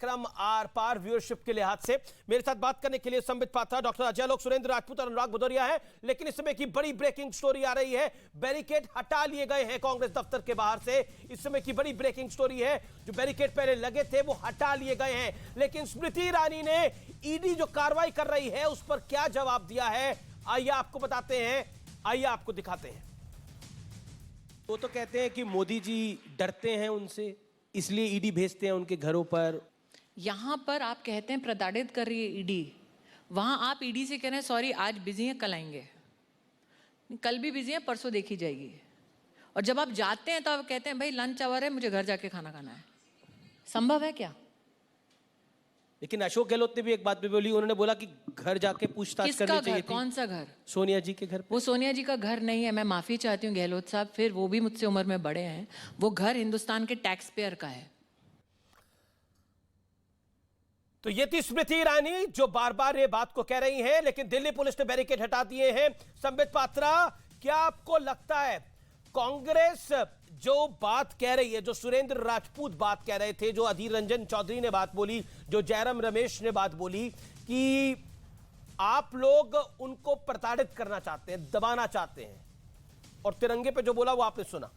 क्रम are par viewership के लिहाज से मेरे साथ बात करने के लिए संबित पात्रा, डॉक्टर अजय लोक, सुरेंद्र राजपूत और अनुराग भदौरिया है। लेकिन इस समय की बड़ी ब्रेकिंग स्टोरी आ रही है, बैरिकेड हटा लिए गए हैं कांग्रेस दफ्तर के बाहर से। इस समय की बड़ी ब्रेकिंग स्टोरी है, जो बैरिकेड पहले लगे थे वो हटा लिए गए हैं। लेकिन स्मृति ईरानी ने ईडी जो कार्रवाई कर रही है उस पर क्या जवाब दिया है, आइए आपको बताते हैं, आइए आपको दिखाते हैं। वो तो कहते हैं कि मोदी जी डरते हैं उनसे, इसलिए ईडी भेजते हैं उनके घरों पर। यहाँ पर आप कहते हैं प्रताड़ित कर रही है ईडी, वहाँ आप ईडी से कह रहे हैं सॉरी आज बिजी हैं कल आएंगे। कल भी बिजी हैं, परसों देखी जाएगी। और जब आप जाते हैं तो आप कहते हैं भाई लंच आवर है, मुझे घर जाके खाना खाना है। संभव है क्या? लेकिन अशोक गहलोत ने भी एक बात भी बोली, उन्होंने बोला कि घर जाके पूछताछ करनी चाहिए थी। कौन सा घर? सोनिया जी के घर। वो सोनिया जी का घर नहीं है, मैं माफी चाहती हूँ गहलोत साहब, फिर वो भी मुझसे उम्र में बड़े हैं। वो घर हिंदुस्तान के टैक्स पेयर का है। तो ये थी स्मृति ईरानी जो बार बार ये बात को कह रही हैं, लेकिन दिल्ली पुलिस ने बैरिकेड हटा दिए हैं। संबित पात्रा, क्या आपको लगता है कांग्रेस जो बात कह रही है, जो सुरेंद्र राजपूत बात कह रहे थे, जो अधीर रंजन चौधरी ने बात बोली, जो जयराम रमेश ने बात बोली कि आप लोग उनको प्रताड़ित करना चाहते हैं, दबाना चाहते हैं, और तिरंगे पे जो बोला वो आपने सुना?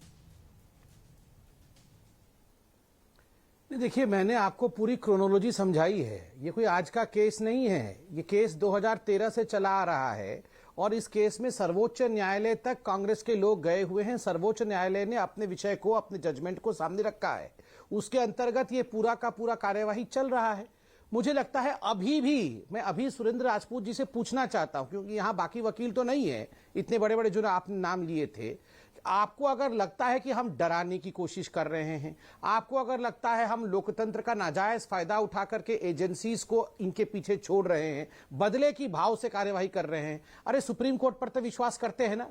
देखिए, मैंने आपको पूरी क्रोनोलॉजी समझाई है। ये कोई आज का केस नहीं है, ये केस 2013 से चला आ रहा है और इस केस में सर्वोच्च न्यायालय तक कांग्रेस के लोग गए हुए हैं। सर्वोच्च न्यायालय ने अपने विषय को, अपने जजमेंट को सामने रखा है। उसके अंतर्गत ये पूरा का पूरा कार्यवाही चल रहा है। मुझे लगता है अभी भी मैं सुरेंद्र राजपूत जी से पूछना चाहता हूं, क्योंकि यहां बाकी वकील तो नहीं है, इतने बड़े बड़े जो आपने नाम लिए थे। आपको अगर लगता है कि हम डराने की कोशिश कर रहे हैं, आपको अगर लगता है हम लोकतंत्र का नाजायज फायदा उठा करके एजेंसीज को इनके पीछे छोड़ रहे हैं, बदले की भाव से कार्यवाही कर रहे हैं, अरे सुप्रीम कोर्ट पर तो विश्वास करते हैं ना।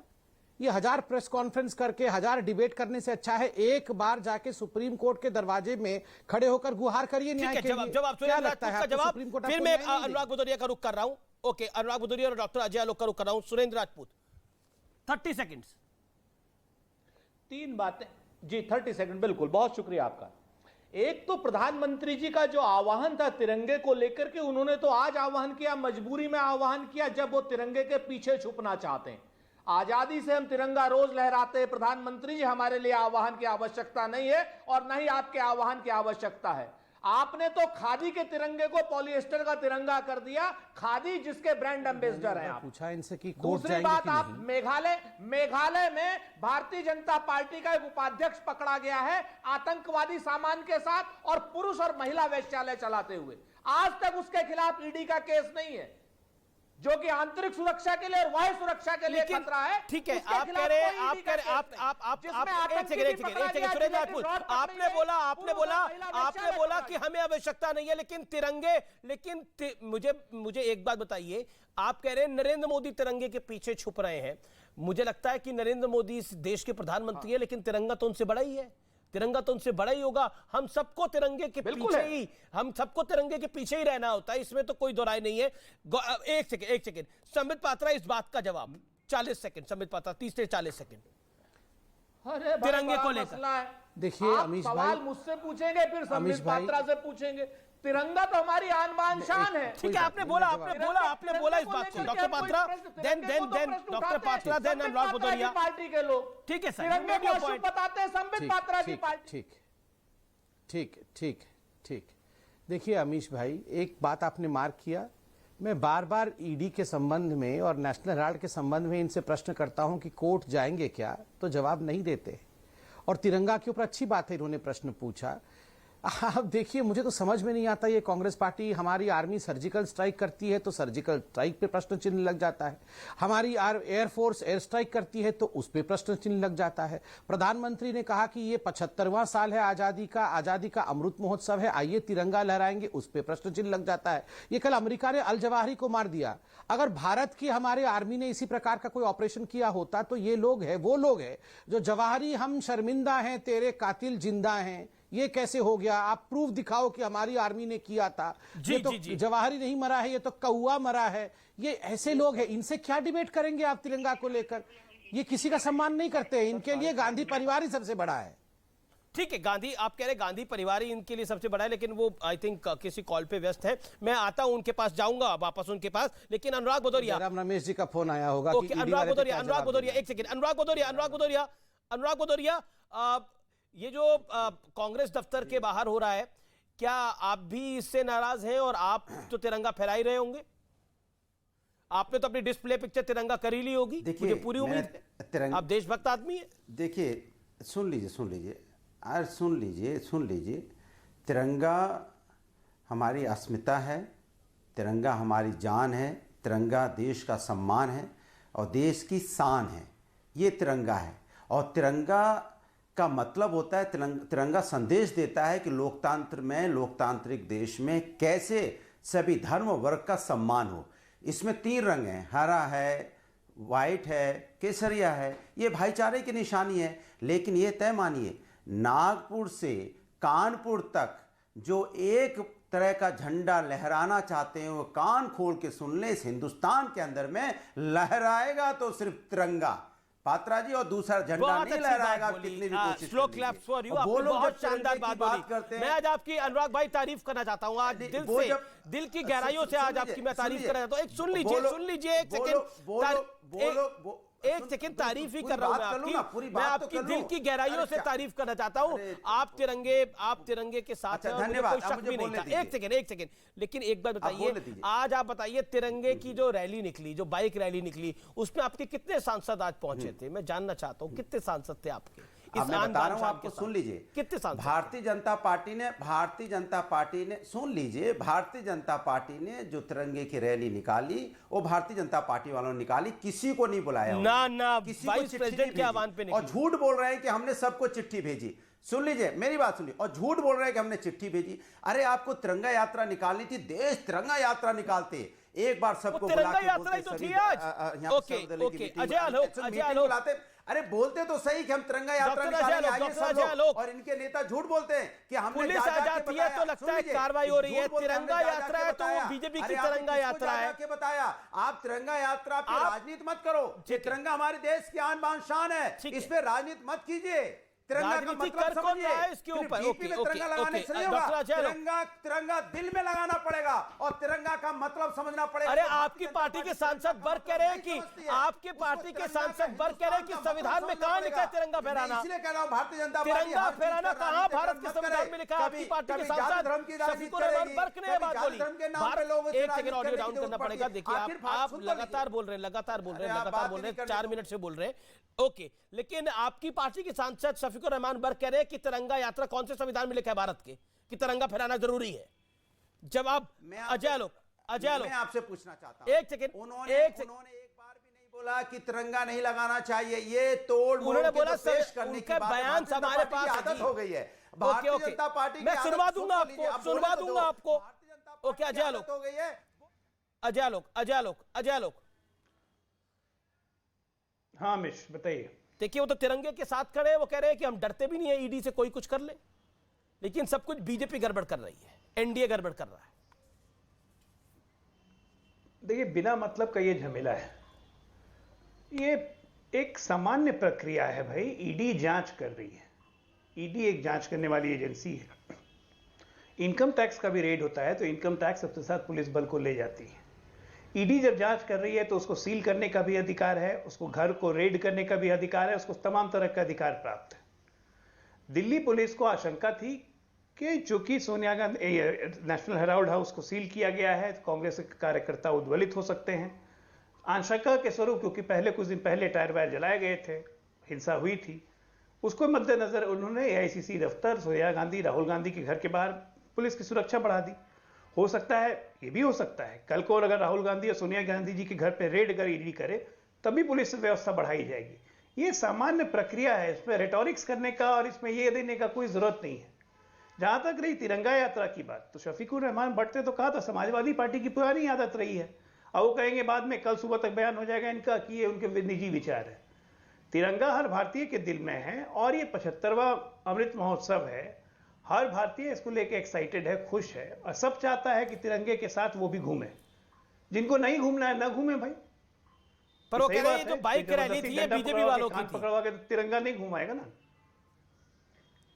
ये 1000 प्रेस कॉन्फ्रेंस करके 1000 डिबेट करने से अच्छा है एक बार जाके सुप्रीम कोर्ट के दरवाजे में खड़े होकर गुहार करिए न्याय के लिए। क्या लगता है सुप्रीम कोर्ट? फिर मैं अनुराग भदौरिया का रुख कर रहा हूं। ओके, अनुराग भदौरिया और डॉक्टर अजय लोक का रुख कर रहा हूं। सुरेंद्र राजपूत 30 सेकंड्स। 3 बातें जी, 30 सेकंड, बिल्कुल, बहुत शुक्रिया आपका। एक तो प्रधानमंत्री जी का जो आह्वान था तिरंगे को लेकर के, उन्होंने तो आज आह्वान किया, मजबूरी में आह्वान किया जब वो तिरंगे के पीछे छुपना चाहते हैं। आजादी से हम तिरंगा रोज लहराते हैं। प्रधानमंत्री जी, हमारे लिए आह्वान की आवश्यकता नहीं है और न ही आपके आह्वान की आवश्यकता है। आपने तो खादी के तिरंगे को पॉलिएस्टर का तिरंगा कर दिया। खादी जिसके ब्रांड एम्बेसडर हैं आप। पूछा इनसे कि दूसरी बात, आप मेघालय में भारतीय जनता पार्टी का एक उपाध्यक्ष पकड़ा गया है आतंकवादी सामान के साथ और पुरुष और महिला वेश्यालय चलाते हुए। आज तक उसके खिलाफ ईडी का केस नहीं है, जो कि आंतरिक सुरक्षा के लिए और वायु सुरक्षा के लिए खतरा है। ठीक है, आप कह रहे हैं, आप कह रहे, आप एक सेकंड सुरेंद्र राजपूत, आपने बोला कि हमें आवश्यकता नहीं है, लेकिन मुझे एक बात बताइए, आप कह रहे हैं नरेंद्र मोदी तिरंगे के पीछे छुप रहे हैं। मुझे लगता है कि नरेंद्र मोदी इस देश के प्रधानमंत्री है, लेकिन तिरंगा तो उनसे बड़ा ही है। तिरंगा तो उनसे बड़ा ही होगा। हम सबको तिरंगे के पीछे ही रहना होता है, इसमें तो कोई दो राय नहीं है। एक सेकंड संबित पात्रा, इस बात का जवाब 40 सेकंड। संबित पात्रा 30 से 40 सेकंड तिरंगे को लेकर। देखिए अमीश भाई, सवाल मुझसे पूछेंगे फिर संबित पात्रा से पूछेंगे। तिरंगा तो हमारी आन बान शान है। ठीक है, आपने बोला इस बात को। Doctor Patra, then doctor Patra, then Anurag Bhadauria party के लोग। ठीक है सर, तिरंगे को अशुभ बताते हैं संबित पात्रा की पार्टी। ठीक। देखिए अमीश भाई, एक बात आपने मार्क किया, मैं बार बार ईडी के संबंध में और नेशनल हेराल्ड के संबंध में इनसे प्रश्न करता हूं कि कोर्ट जाएंगे क्या, तो जवाब नहीं देते। और तिरंगा के ऊपर अच्छी बात है इन्होंने प्रश्न पूछा। आप देखिए, मुझे तो समझ में नहीं आता, ये कांग्रेस पार्टी, हमारी आर्मी सर्जिकल स्ट्राइक करती है तो सर्जिकल स्ट्राइक पे प्रश्न चिन्ह लग जाता है, हमारी एयरफोर्स एयर स्ट्राइक करती है तो उस पे प्रश्न चिन्ह लग जाता है। प्रधानमंत्री ने कहा कि ये 75वां साल है आजादी का अमृत महोत्सव है, आइए तिरंगा लहराएंगे, उस पे प्रश्न चिन्ह लग जाता है। ये कल अमेरिका ने अल जवाहिरी को मार दिया। अगर भारत की हमारे आर्मी ने इसी प्रकार का कोई ऑपरेशन किया होता तो ये लोग हैं, वो लोग हैं जो जवाहिरी हम शर्मिंदा हैं, तेरे कातिल जिंदा हैं, ये कैसे हो गया, आप प्रूफ दिखाओ कि हमारी आर्मी ने किया था। ये तो जवाहरी नहीं मरा है, ये तो कौआ मरा है। ये ऐसे लोग हैं, इनसे क्या डिबेट करेंगे आप तिरंगा को लेकर? ये किसी का सम्मान नहीं करते, इनके लिए गांधी परिवार ही सबसे बड़ा है। ठीक है, गांधी आप कह रहे गांधी परिवार ही इनके लिए सबसे बड़ा है, लेकिन वो आई थिंक किसी कॉल पे व्यस्त है। मैं आता हूं उनके पास, जाऊंगा वापस उनके पास। लेकिन अनुराग भदौरिया, राम रमेश जी का फोन आया होगा। ओके, अनुराग भदौरिया एक सेकंड, अनुराग भदौरिया, ये जो कांग्रेस दफ्तर के बाहर हो रहा है, क्या आप भी इससे नाराज हैं? और आप तो तिरंगा फहरा ही रहे होंगे, आपने तो अपनी डिस्प्ले पिक्चर तिरंगा कर ही ली होगी, मुझे पूरी उम्मीद। आप देशभक्त आदमी है। देखिए, सुन लीजिए, तिरंगा हमारी अस्मिता है, तिरंगा हमारी जान है, तिरंगा देश का सम्मान है और देश की शान है। ये तिरंगा है और तिरंगा का मतलब होता है, तिरंगा संदेश देता है कि लोकतंत्र में, लोकतांत्रिक देश में कैसे सभी धर्म वर्ग का सम्मान हो। इसमें 3 रंग हैं, हरा है, वाइट है, केसरिया है। ये भाईचारे की निशानी है। लेकिन ये तय मानिए, नागपुर से कानपुर तक जो एक तरह का झंडा लहराना चाहते हैं, वो कान खोल के सुन ले, इस हिंदुस्तान के अंदर में लहराएगा तो सिर्फ तिरंगा, पात्रा जी, और दूसरा झंडा नहीं लहराएगा। कितनी भी कोशिश स्लो क्लैप्स फॉर यू, आपने बहुत शानदार बात करते हैं। मैं आज आपकी, अनुराग भाई, तारीफ करना चाहता हूं, आज दिल से, दिल की गहराइयों से आज आपकी मैं तारीफ करना चाहता हूं। एक सुन लीजिए एक सेकंड, तारीफ ही कर रहा हूं मैं आपकी दिल की गहराइयों से तारीफ करना चाहता हूं। आप तिरंगे के साथ हैं, मुझे कोई शक भी नहीं था। एक सेकंड, लेकिन एक बात बताइए, आज आप बताइए, तिरंगे की जो रैली निकली, जो बाइक रैली निकली, उसमें आपके कितने सांसद आज पहुंचे थे? मैं जानना चाहता हूं कितने सांसद थे आपके। मैं बता रहा हूं आपको, सुन लीजिए, कितने सांसद? भारतीय जनता पार्टी ने जो तिरंगे की रैली निकाली, वो भारतीय जनता पार्टी वालों ने निकाली, किसी को नहीं बुलाया ना वाइस प्रेसिडेंट के आह्वान पे नहीं। और झूठ बोल रहे हैं कि हमने सबको चिट्ठी भेजी। सुन लीजिए, मेरी बात सुनिए, और झूठ बोल रहे हैं कि हमने चिट्ठी भेजी। अरे आपको तिरंगा यात्रा निकालनी थी, देश तिरंगा यात्रा निकालते, एक बार सबको तिरंगा यात्रा ही तो थी आज। ओके, अजय आलोक, अरे बोलते तो सही कि हम तिरंगा यात्रा निकालेंगे, आइए सब लोग। और इनके नेता झूठ बोलते हैं कि हमने पुलिस आ जाती है तो लगता है कार्रवाई हो रही है। तिरंगा यात्रा है तो वो बीजेपी की तिरंगा यात्रा है। बताया आप तिरंगा यात्रा पे राजनीति मत करो, तिरंगा हमारे देश की आन बान शान है, इस पे राजनीति मत कीजिए। तिरंगा का मतलब समझिए, इसके ऊपर तिरंगा लगाने से नहीं होगा, तिरंगा दिल में लगाना पड़ेगा और तिरंगा का मतलब समझना पड़ेगा। अरे आपकी पार्टी के सांसद वर्ग कह रहे हैं कि संविधान में कहां लिखा है तिरंगा फहराना? इसलिए कह रहा हूं, भारतीय जनता पार्टी तिरंगा फहराना कहां भारत के संविधान में लिखा है? आपकी पार्टी के सांसद शफीकुर रहमान वर्क ने बात बोली। एक सेकंड, ऑडियो डाउन करना पड़ेगा। देखिए, आप लगातार बोल रहे हैं, 4 मिनट से बोल रहे हैं। ओके, लेकिन आपकी पार्टी के सांसद शफीकुर रहमान वर्क कह रहे हैं कि तिरंगा यात्रा कौन से संविधान में लिखा है भारत के, कि तिरंगा फहराना जरूरी है? जवाब अजय आलोक मैं आपसे पूछना चाहता हूं, एक सेकंड, उन्होंने एक बार भी नहीं बोला कि तिरंगा नहीं लगाना चाहिए। ये उन्होंने बोला पेश करने की बयान हमारे पास आदत हो गई है भारतीय जनता पार्टी। मैं सुनवा दूंगा आपको। ओके, अजय आलोक हो गई है। अजय आलोक, हाँ मिश बताइए। देखिए, वो तो तिरंगे के साथ खड़े हैं, वो कह रहे हैं कि हम डरते भी नहीं है ईडी से, कोई कुछ कर ले, लेकिन सब कुछ बीजेपी गड़बड़ कर रही है, एनडीए गड़बड़ कर रहा है। देखिए, बिना मतलब का ये झमेला है, ये एक सामान्य प्रक्रिया है भाई। ईडी जांच कर रही है, ईडी एक जांच करने वाली एजेंसी है। इनकम टैक्स का भी रेड होता है तो इनकम टैक्स अपने साथ पुलिस बल को ले जाती है। ईडी जब जांच कर रही है तो उसको सील करने का भी अधिकार है, उसको घर को रेड करने का भी अधिकार है, उसको तमाम तरह का अधिकार प्राप्त है। दिल्ली पुलिस को आशंका थी कि चूंकि Sonia Gandhi national Herald house को सील किया गया है तो कांग्रेस के कार्यकर्ता उद्वलित हो सकते हैं। आशंका के स्वरूप, क्योंकि कुछ दिन पहले टायर वायर जलाए गए थे, हिंसा हुई थी, उसको मद्देनजर उन्होंने एआईसीसी दफ्तर, सोनिया गांधी, राहुल गांधी के घर के बाहर पुलिस की सुरक्षा बढ़ा दी। हो सकता है, ये भी हो सकता है, कल को अगर राहुल गांधी और सोनिया गांधी जी के घर पे रेड अगर ईडी करे तभी पुलिस व्यवस्था बढ़ाई जाएगी। ये सामान्य प्रक्रिया है, इसमें रेटोरिक्स करने का और इसमें ये देने का कोई जरूरत नहीं है। जहां तक रही तिरंगा यात्रा की बात, तो शफीकुर रहमान भट्ट ने तो कहा था समाजवादी पार्टी की पुरानी आदत रही है, और वो कहेंगे बाद में, कल सुबह तक बयान हो जाएगा इनका कि ये उनके निजी विचार है। तिरंगा हर भारतीय के दिल में है और ये 75वां अमृत महोत्सव है। हर भारतीय इसको लेके एक्साइटेड है, खुश है, और सब चाहता है कि तिरंगे के साथ वो भी घूमे। जिनको नहीं घूमना है ना घूमे भाई। पर वो कह रहे हैं जो बाइक रैली थी ये बीजेपी वालों की थी, पकड़वा के तिरंगा नहीं घुमाएगा ना।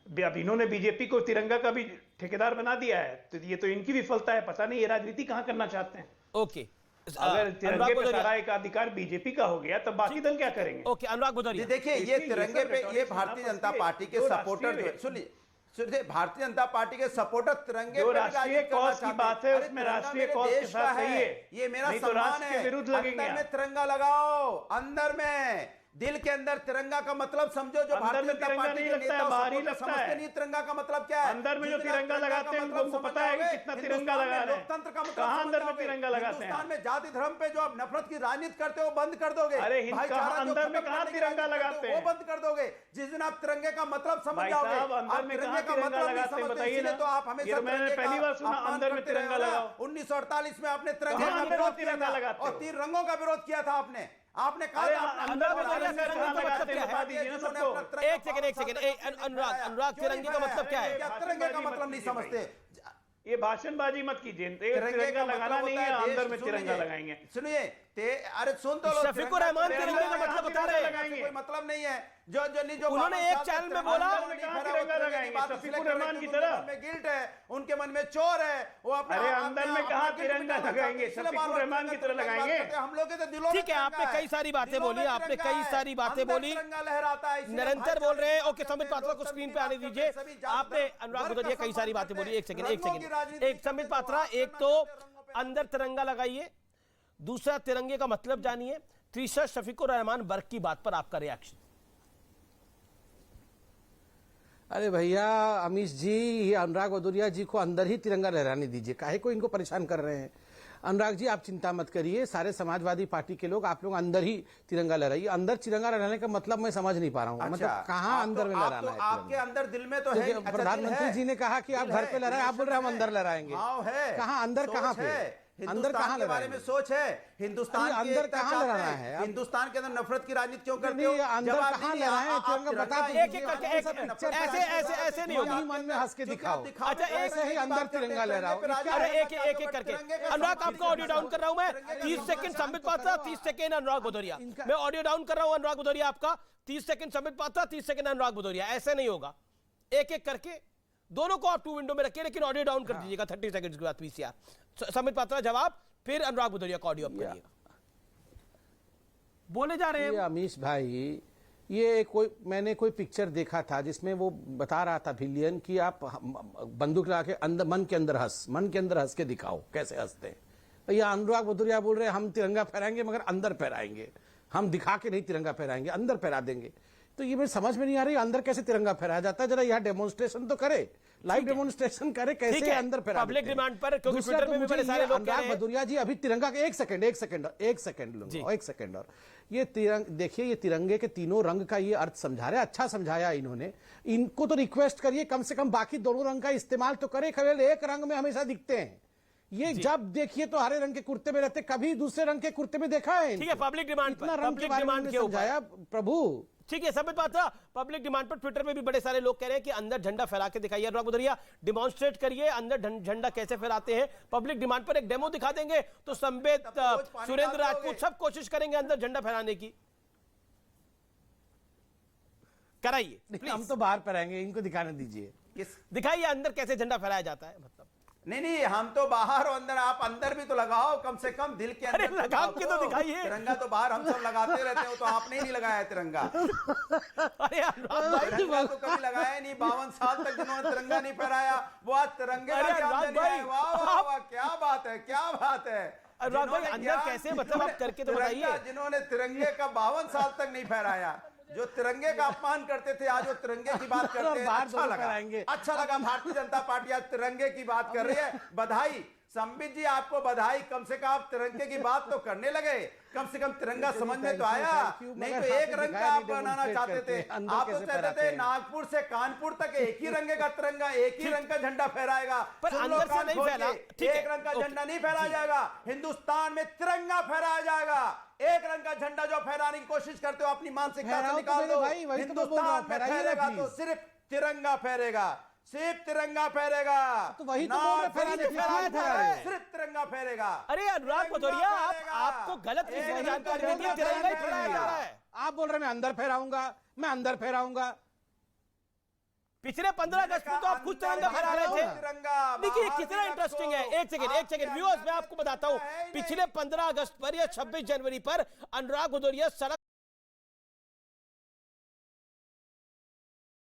अब इन्होंने बीजेपी को तिरंगा का भी ठेकेदार बना दिया है, तो ये तो इनकी विफलता है। पता नहीं ये राजनीति कहां करना चाहते हैं। ओके, अगर तिरंगे पे सारा एकाधिकार बीजेपी का हो गया, तब बाकी दल क्या करेंगे? ओके, अनुराग भदौरिया, देखिए ये तिरंगे पे ये भारतीय जनता पार्टी के सपोर्टर जो सुनिए भारतीय जनता पार्टी के सपोर्टर तिरंगे जो पे राष्ट्रीय कॉज की बात है, उसमें राष्ट्रीय कॉज के साथ सही है, ये मेरा नहीं तो सम्मान राष्ट्र के है। विरुद्ध लगेंगे अंदर में आप। तिरंगा लगाओ, अंदर में दिल के अंदर तिरंगा का मतलब समझो। जो अंदर भारतीय में जनता तिरंगा पार्टी नहीं के लगता है, नेता बाहर ही सपोर्टर लगता समझते है। नहीं तिरंगा का मतलब क्या है। अंदर में जो जितना तिरंगा लगाते हैं, मतलब उनको पता है कि समझ कितना जाओगे। तिरंगा लगा रहे हैं। लोकतंत्र का मतलब कहां समझ अंदर में जाओगे। तिरंगा लगाते हैं? हिंदुस्तान में जाति धर्म पे जो आप नफरत की राजनीति करते हो बंद कर दोगे। अरे भाईचारा जो अंदर में खत्म कहां करने की तिरंगा राजनीति लगाते करते हो, हैं? वो बंद कर दोगे जिस दिन आप तिरंगे का मतलब समझ भाई जाओगे। साहब, अंदर आप में तिरंगे कहां का तिरंगा मतलब नहीं लगाते हैं, समझते, बताइए इसीलिए ना। तो आप हमेशा ये तो मैंने तिरंगे पहली का बार सुना, अपमान अंदर में करते तिरंगा रहे हो ना। लगाओ। 1948 में आपने तिरंगे कहां का अंदर विरोध किया तिरंगा था लगाते और हो? 3 रंगों का विरोध किया था आपने कहा अरे था अंदर में भदौरिया, तिरंगा तिरंगा कहां का लगाते मतलब हैं, क्या बता है? दीजिए ना जिन्होंने सबको। अपना एक सेकंड, अनुराग, तिरंगे का मतलब क्या है? क्या तिरंगे का मतलब नहीं समझते? ये भाषणबाजी मत कीजिए। तिरंगे तिरंगा का लगाना मतलब नहीं होता है, है अंदर में देश। तिरंगा लगाएंगे। सुनिए अरे सुन तो लो। शफीकुर रहमान तिरंगे का मतलब बता रहे हैं। कोई मतलब नहीं है। जो नहीं जो उन्होंने एक चैनल में बोला, तिरंगा लगाएंगे। शफीकुर रहमान की तरह में गिल्ट है, उनके मन में चोर है, वो अपना अरे अंदर में कहां तिरंगा लगाएंगे? शफीकुर रहमान की तरह लगाएंगे। हम लोग के तो दिलों में ठीक है, आपने कई सारी बातें बोली, आपने कई सारी बातें बोली, तिरंगा लहराता है, इसलिए निरंतर बोल रहे हैं। ओके, भाईचारे संबित पात्रा को लोकतंत्र स्क्रीन की पे आने बात दीजिए। करते हैं, सभी आपने जात अनुराग धर्म भदौरिया का कई सारी सम्मान बातें बोली। एक करते सेकंड, हैं। एक रंगों की सेकंड, राजनीति एक संबित करते हैं, पात्रा, तो एक बात तो करना चाहिए, रंगों पे। अंदर तिरंगा लगाइए, दूसरा तिरंगे का मतलब जानिए, तीसरा शफीकुर रहमान वर्ग की बात पर आपका रिएक्शन। अरे भैया अमीश जी, ये अनुराग भदौरिया जी को अंदर ही तिरंगा लहराने दीजिए, काहे को इनको परेशान कर रहे हैं? अनुराग जी आप चिंता मत करिए, सारे समाजवादी पार्टी के लोग, आप लोग अंदर ही तिरंगा लहराइए। अंदर तिरंगा लहराने का मतलब मैं समझ नहीं पा रहा हूँ। मतलब कहाँ अंदर में लहराना है? आपके अंदर दिल में तो है। देखिए, प्रधानमंत्री जी ने कहा कि आप घर पे लहराए, आप बोल रहे हैं हम अंदर लहराएंगे। कहाँ अंदर, कहाँ पे अंदर, कहाँ के बारे में सोच है? हिंदुस्तान के अंदर एकता कहाँ चाहते लहराना हैं। है? हिंदुस्तान के अंदर नफरत की राजनीति क्यों करते नहीं, हो? अंदर जवाब कहाँ नहीं, लहराए हैं? आप तिरंगा तिरंगा बता एक- दीजिए। एक करके, ऐसे नहीं होगा। मन में हंस के दिखाओ। अच्छा, ऐसे ही अंदर तिरंगा लहराओ। अरे एक एक करके, अनुराग आपका ऑडियो डाउन कर रहा हूं मैं। 30 सेकंड संबित पात्रा, 30 सेकंड अनुराग भदौरिया। मैं ऑडियो डाउन कर रहा हूं अनुराग भदौरिया आपका। 30 सेकंड संबित पात्रा, 30 सेकंड अनुराग भदौरिया। ऐसे नहीं होगा, एक एक करके दोनों को आप 2 विंडो में रखिए, लेकिन ऑडियो डाउन कर दीजिएगा 30 सेकंड के बाद। पीसीआर संबित पात्रा जवाब, फिर अनुराग भदौरिया का ऑडियो अप करिएगा। बोले जा रहे ये हैं अमीश भाई, ये मैंने कोई पिक्चर देखा था जिसमें वो बता रहा था विलियन कि आप बंदूक लगा के अंदर, मन के अंदर हंस के दिखाओ कैसे हंसते हैं। भैया अनुराग भदौरिया बोल रहे हैं हम तिरंगा फहराएंगे मगर अंदर फहराएंगे, हम दिखा के नहीं तिरंगा फहराएंगे, अंदर फहरा देंगे। तो ये मेरे समझ में नहीं आ रही, अंदर कैसे तिरंगा फहराया जाता है? जरा यहाँ डेमोन्स्ट्रेशन तो करे, लाइव डेमोन्स्ट्रेशन करे कैसे अंदर फहरा देते हैं। पब्लिक डिमांड पर, क्योंकि दूसरा ट्विटर तो में भी मुझे बड़े ये सारे लोग कह अनुराग रहे हैं। भदौरिया जी अभी तिरंगा के एक सेकंड लूंगा, एक सेकंड और ये देखिए, ये तिरंगे के तीनों रंग का ये अर्थ समझा रहे, अच्छा समझाया इन्होंने। इनको तो रिक्वेस्ट करिए कम से कम बाकी दोनों रंग का इस्तेमाल तो करे, केवल एक रंग में हमेशा दिखते हैं। ये जब देखिए तो हरे रंग के कुर्ते में रहते, कभी दूसरे रंग के कुर्ते में देखा है? ठीक है, पब्लिक डिमांड पर, इतना रंग के पब्लिक बारे में डिमांड के ऊपर समझाया प्रभु। ठीक है, संबित पात्रा, पब्लिक डिमांड पर ट्विटर में भी बड़े सारे लोग कह रहे हैं कि अंदर झंडा फहरा के दिखाइए। अनुराग भदौरिया डिमॉन्स्ट्रेट करिए अंदर झंडा कैसे फहराते हैं। पब्लिक डिमांड पर एक डेमो दिखा देंगे तो संबित, सुरेंद्र राजपूत सब कोशिश करेंगे अंदर झंडा फहराने की। कराइए, हम तो बाहर फहराएंगे, इनको दिखाने दीजिए। दिखाइए अंदर कैसे झंडा फहराया जाता है। मतलब नहीं, हम तो बाहर और अंदर, आप अंदर भी तो लगाओ कम से कम, दिल के अंदर लगा के तो दिखाइए। तिरंगा तो बाहर हम सब लगाते रहते हो, तो आपने ही नहीं लगाया है तिरंगा। अरे तिरंगा तो कभी लगाया नहीं, 52 साल तक जिन्होंने तिरंगा नहीं फहराया वो आज तिरंगे का चांद जल है। वाह वाह वाह, क्या बात है, क्या बात है। अनुराग भाई अंदर कैसे, मतलब आप करके तो बताइए। जिन्होंने तिरंगे का 52 साल तक नहीं फहराया, जो तिरंगे का अपमान करते थे, आज वो तिरंगे की बात करते हैं। अच्छा लगा भारतीय जनता पार्टी आज तिरंगे की बात कर रही है। बधाई संबित जी, आपको बधाई, कम से कम आप तिरंगे की बात तो करने लगे, कम से कम तिरंगा समझ में तो आया। नहीं तो एक रंग का आप बनाना चाहते थे, आप तो चाहते थे नागपुर से कानपुर तक एक ही रंग का तिरंगा, एक ही रंग का झंडा फहराएगा। पर अंदर से नहीं फैला, एक रंग का झंडा नहीं फहराया जाएगा, हिंदुस्तान में तिरंगा फहराया जाएगा। एक रंग का झंडा जो फहराने की कोशिश करते हो अपनी मानसिकता से निकाल दो। हिंदुस्तान में फहरेगा तो सिर्फ तिरंगा फहरेगा, सिर्फ तिरंगा फहरेगा, तो वही तो बोल रहे, सिर्फ तिरंगा फहरेगा। अरे अनुराग भदौरिया, आपको गलत किसी ने जानकारी दी, तिरंगा ही फहराया जा रहा है। आप बोल रहे मैं अंदर फहराऊंगा, मैं अंदर फहराऊंगा। पिछले 15 अगस्त में तो आप खुद तिरंगा फहरा रहे थे। देखिए कितना इंटरेस्टिंग है। एक सेकंड व्यूअर्स, मैं आपको बताता हूं, पिछले 15 अगस्त पर या 26 जनवरी पर अनुराग भदौरिया सड़क